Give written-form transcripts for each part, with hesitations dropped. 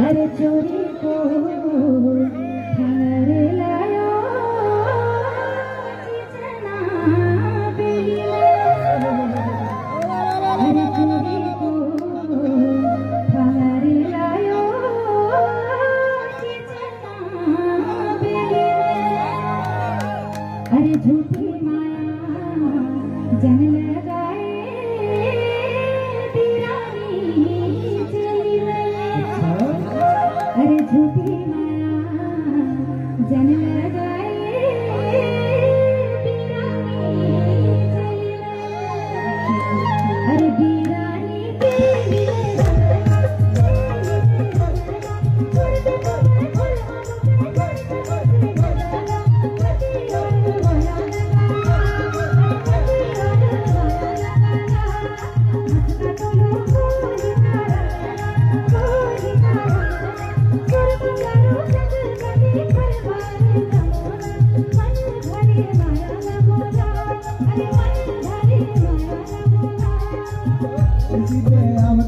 अरे चोरी को थारे लायो जितना बेलिया अरे चोरी को थारे लायो जितना बेलिया अरे झूठी माया जन लगाए अरे झूठी माया जन लगाए अरे बीरानी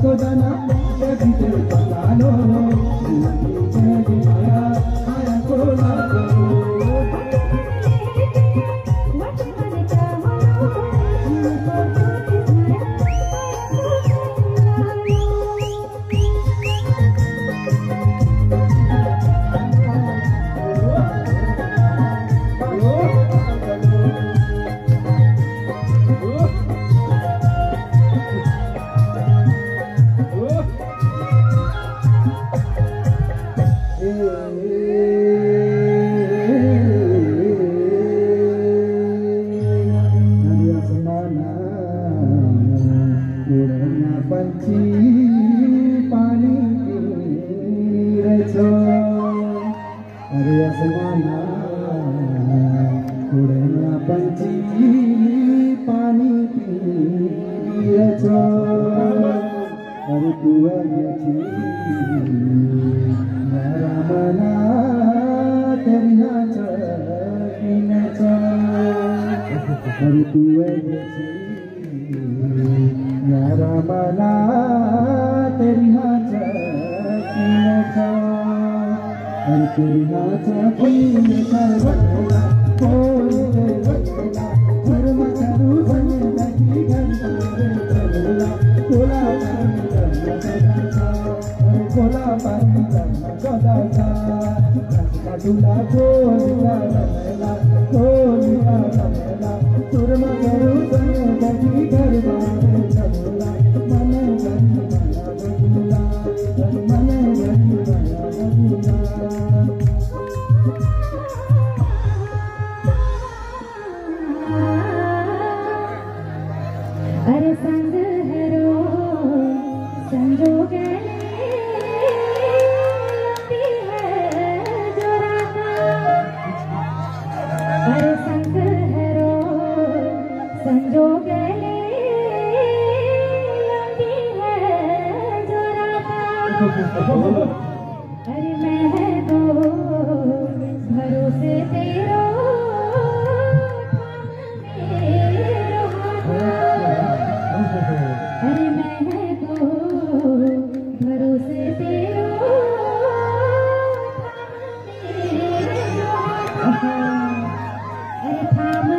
तो जाना पकानो आया कोला पंछी पानी अरे आसमाना उड़ना पंछी पानी पी अरे तुआ मेरा मना तेरिया अरे तुआ मेरा मना तेरी अरे तेरी के लिए आती है जो राता अरे संग है रो संजो के लिए आती है जो राता अरे मैं तो भरोसे तेरो अरे मैं तो भरोसे तेरो अरे थाम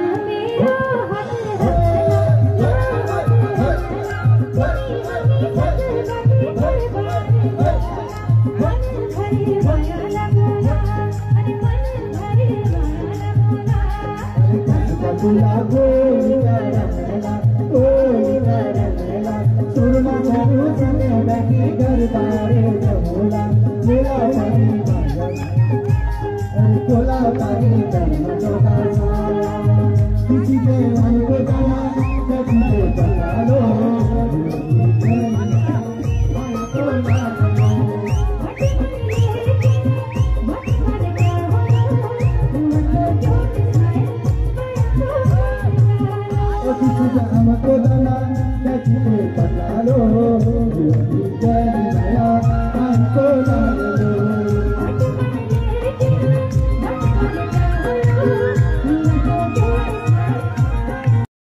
मेरा किसी के मन को जाना किसी को बता लो हमको जाना